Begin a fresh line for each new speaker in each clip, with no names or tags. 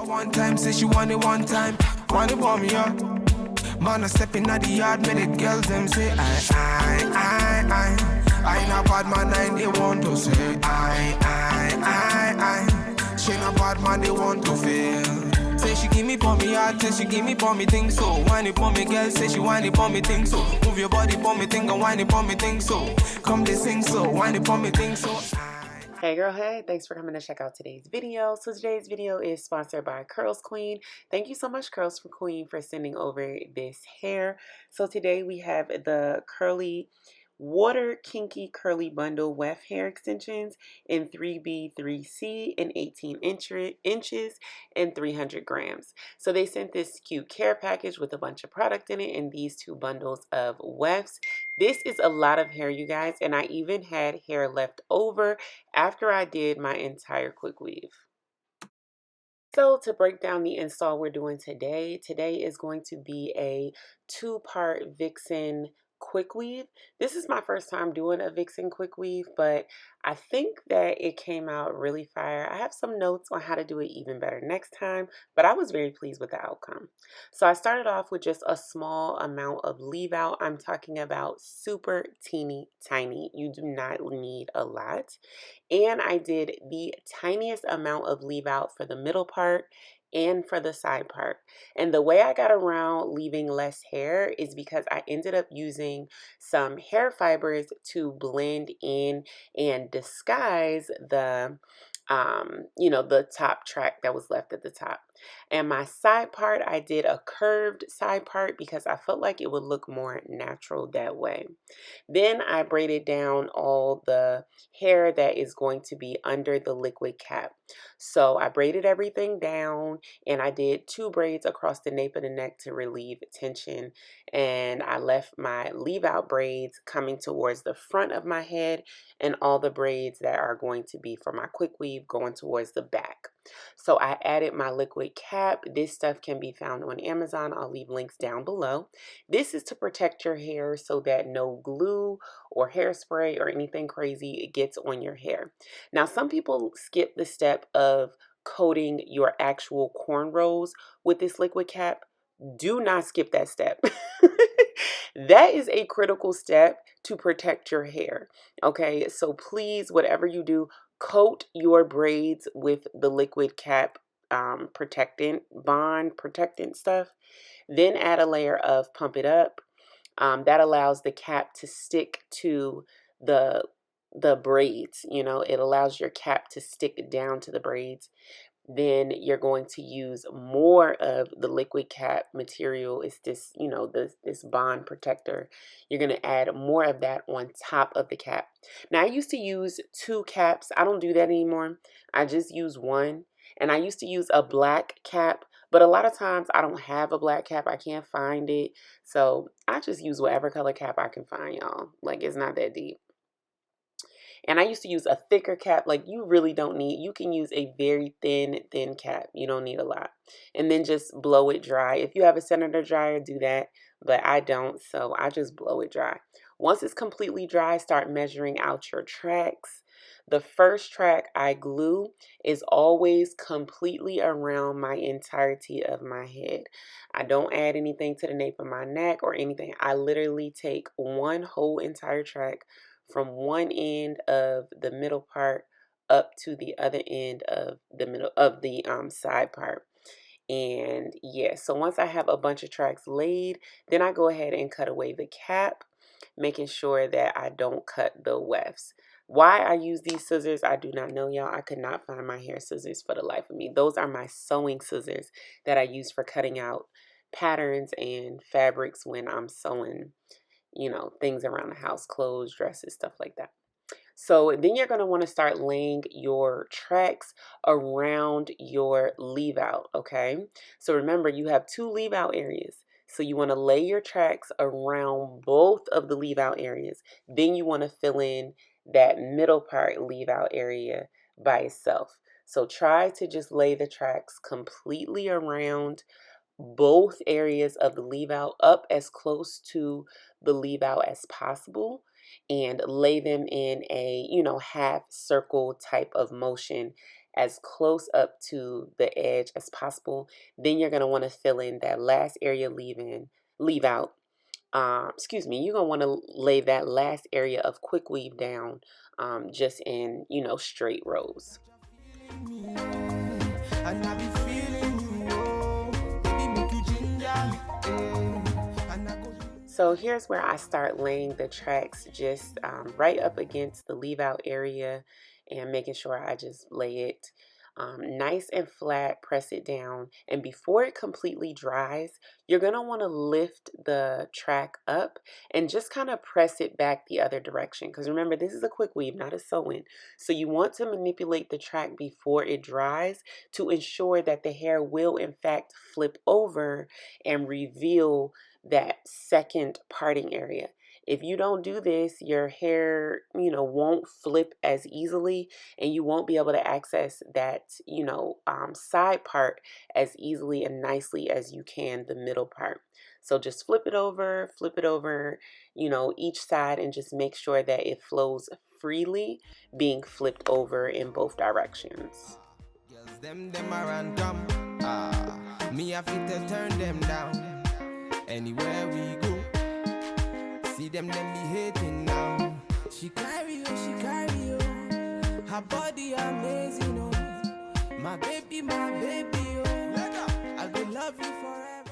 One time, say she want it one time. Want it for me, yeah. Man, I step in at the yard, make the girls them say, I ain't a bad man, I ain't they want to say, She ain't a bad man, they want to feel. Say she give me for me heart, say she give me for me thing so. Whine it for me girl, say she whine it for me thing so. Move your body for me thing and whine it for me thing so. Come they sing so, whine it for me thing so.
Hey girl, hey, thanks for coming to check out today's video. So today's video is sponsored by Curlsqueen. Thank you so much Curlsqueen for sending over this hair. So today we have the curly water kinky curly bundle weft hair extensions in 3B 3C and 18 inches and 300 grams. So they sent this cute care package with a bunch of product in it and these two bundles of wefts. This is a lot of hair, you guys, and I even had hair left over after I did my entire quick weave. So to break down the install we're doing today is going to be a two-part Vixen Quickweave. This is my first time doing a Vixen Quickweave, but I think that it came out really fire. I have some notes on how to do it even better next time, but I was very pleased with the outcome. So I started off with just a small amount of leave out. I'm talking about super teeny tiny. You do not need a lot. And I did the tiniest amount of leave out for the middle part and for the side part. And the way I got around leaving less hair is because I ended up using some hair fibers to blend in and disguise the the top track that was left at the top. And my side part, I did a curved side part because I felt like it would look more natural that way. Then I braided down all the hair that is going to be under the liquid cap. So I braided everything down and I did 2 braids across the nape of the neck to relieve tension. And I left my leave out braids coming towards the front of my head and all the braids that are going to be for my quick weave going towards the back. So I added my liquid cap. This stuff can be found on Amazon. I'll leave links down below. This is to protect your hair so that no glue or hairspray or anything crazy gets on your hair. Now, some people skip the step of coating your actual cornrows with this liquid cap. Do not skip that step. That is a critical step to protect your hair. Okay, so please, whatever you do, coat your braids with the liquid cap protectant, bond protectant stuff. Then add a layer of Pump It Up. That allows the cap to stick to the braids. You know, it allows your cap to stick down to the braids. Then you're going to use more of the liquid cap material. It's this, this bond protector. You're going to add more of that on top of the cap. Now, I used to use 2 caps. I don't do that anymore. I just use 1. And I used to use a black cap, but a lot of times I don't have a black cap. I can't find it. So I just use whatever color cap I can find, y'all. Like, it's not that deep. And I used to use a thicker cap. Like, you really don't need, you can use a very thin cap. You don't need a lot. And then just blow it dry. If you have a senator dryer, do that. But I don't, so I just blow it dry. Once it's completely dry, start measuring out your tracks. The first track I glue is always completely around my entirety of my head. I don't add anything to the nape of my neck or anything. I literally take one whole entire track from one end of the middle part up to the other end of the middle of the side part. And yeah, so once I have a bunch of tracks laid, then I go ahead and cut away the cap, making sure that I don't cut the wefts. Why I use these scissors, I do not know, y'all. I could not find my hair scissors for the life of me. Those are my sewing scissors that I use for cutting out patterns and fabrics when I'm sewing, things around the house, clothes, dresses, stuff like that. So then you're going to want to start laying your tracks around your leave out, okay? So remember, you have 2 leave out areas. So you want to lay your tracks around both of the leave out areas. Then you want to fill in that middle part leave out area by itself. So try to just lay the tracks completely around both areas of the leave out, up as close to the leave out as possible, and lay them in a half circle type of motion as close up to the edge as possible. Then you're going to want to fill in that last area leave out. Excuse me, you're going to want to lay that last area of quick weave down just in, you know, straight rows. So here's where I start laying the tracks just right up against the leave out area and making sure I just lay it nice and flat, press it down. And before it completely dries, you're going to want to lift the track up and just kind of press it back the other direction. Because remember, this is a quick weave, not a sew-in. So you want to manipulate the track before it dries to ensure that the hair will in fact flip over and reveal that second parting area. If you don't do this, your hair, you know, won't flip as easily, and you won't be able to access that, you know, side part as easily and nicely as you can the middle part. So just flip it over, you know, each side, and just make sure that it flows freely, being flipped over in both directions.
Them are random. Me have to turn them down. Anywhere we go, see them then be hating now. She carry you, her body amazing, oh. My baby, oh. I will love you forever.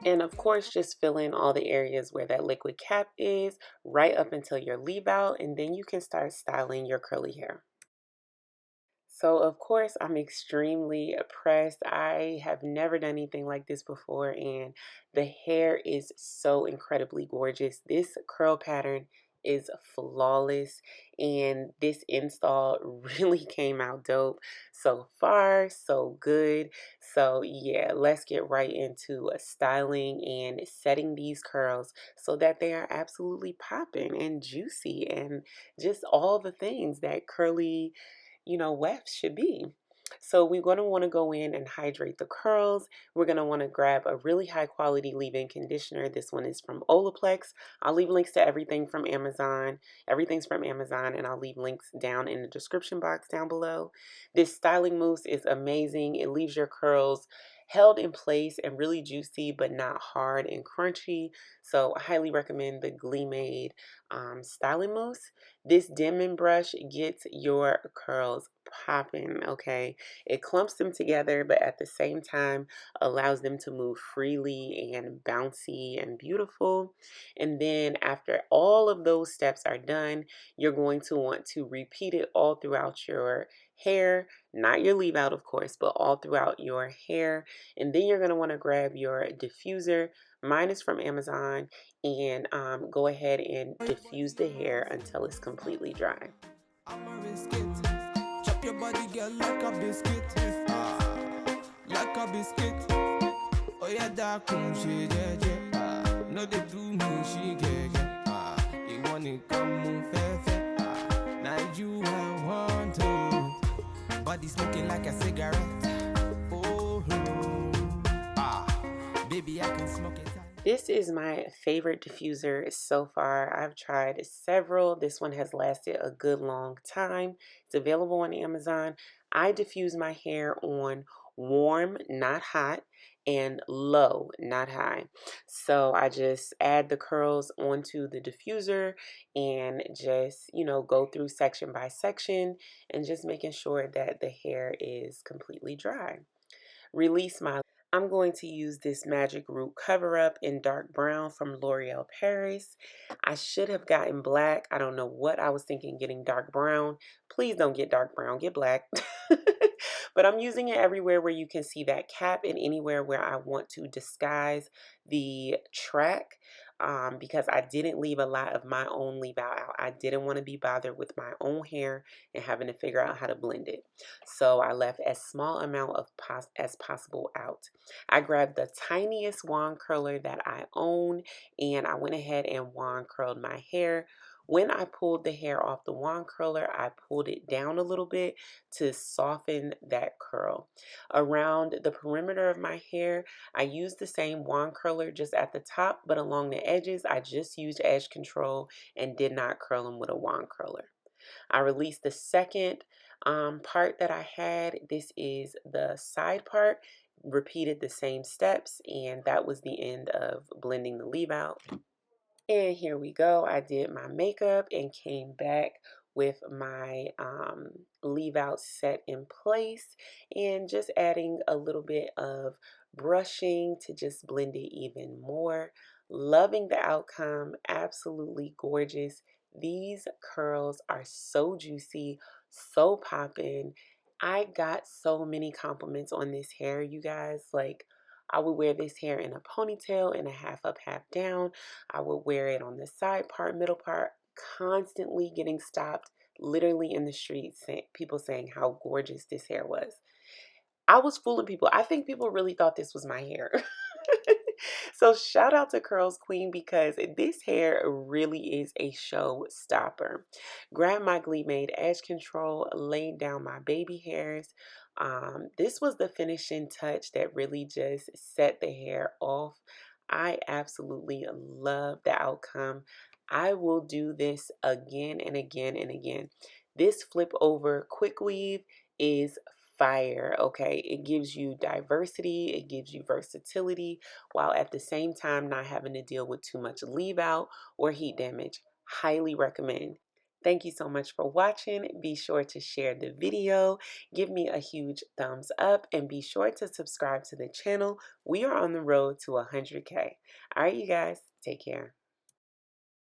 And of course, just fill in all the areas where that liquid cap is, right up until your leave out, and then you can start styling your curly hair. So of course, I'm extremely impressed. I have never done anything like this before, and the hair is so incredibly gorgeous. This curl pattern is flawless, and this install really came out dope. So far, so good. So yeah, let's get right into styling and setting these curls so that they are absolutely popping and juicy and just all the things that curly, you know, wefts should be. So we're going to want to go in and hydrate the curls. We're going to want to grab a really high quality leave-in conditioner. This one is from Olaplex. I'll leave links to everything from Amazon. Everything's from Amazon, and I'll leave links down in the description box down below. This styling mousse is amazing. It leaves your curls held in place and really juicy, but not hard and crunchy. So I highly recommend the GLEEmade styling mousse. This dimming brush gets your curls popping, okay? It clumps them together, but at the same time allows them to move freely and bouncy and beautiful. And then after all of those steps are done, you're going to want to repeat it all throughout your hair, not your leave out, of course, but all throughout your hair. And then you're going to want to grab your diffuser. Mine is from Amazon, and go ahead and diffuse the hair until it's completely dry.
Chop your body, girl, like a biscuit. Like a biscuit. Oh yeah, dark she no they do me, she get. You wanna come move fair. Now you I want to. Body smoking like a cigarette. Oh, baby, I can smoke it.
This is my favorite diffuser so far. I've tried several. This one has lasted a good long time. It's available on Amazon. I diffuse my hair on warm, not hot, and low, not high. So I just add the curls onto the diffuser and just, you know, go through section by section and just making sure that the hair is completely dry. Release my I'm going to use this Magic Root Cover Up in dark brown from L'Oreal Paris. I should have gotten black. I don't know what I was thinking getting dark brown. Please don't get dark brown, get black. But I'm using it everywhere where you can see that cap and anywhere where I want to disguise the track. Because I didn't leave a lot of my own leave out. I didn't want to be bothered with my own hair and having to figure out how to blend it. So I left as small amount of as possible out. I grabbed the tiniest wand curler that I own, and I went ahead and wand curled my hair. When I pulled the hair off the wand curler, I pulled it down a little bit to soften that curl. Around the perimeter of my hair, I used the same wand curler just at the top, but along the edges, I just used edge control and did not curl them with a wand curler. I released the second part that I had. This is the side part. Repeated the same steps, and that was the end of blending the leave out. And here we go. I did my makeup and came back with my leave out set in place, and just adding a little bit of brushing to just blend it even more. Loving the outcome. Absolutely gorgeous. These curls are so juicy, so popping. I got so many compliments on this hair, you guys. Like, I would wear this hair in a ponytail, in a half up, half down. I would wear it on the side part, middle part, constantly getting stopped literally in the streets, people saying how gorgeous this hair was. I was fooling people. I think people really thought this was my hair. So shout out to Curlsqueen, because this hair really is a show stopper. Grabbed my GLEEmade edge control, laid down my baby hairs. This was the finishing touch that really just set the hair off. I absolutely love the outcome. I will do this again and again and again. This flip over quick weave is fire. Okay, it gives you diversity, it gives you versatility, while at the same time not having to deal with too much leave out or heat damage. Highly recommend. Thank you so much for watching. Be sure to share the video, give me a huge thumbs up, and be sure to subscribe to the channel. We are on the road to 100K. All right, you guys, take care.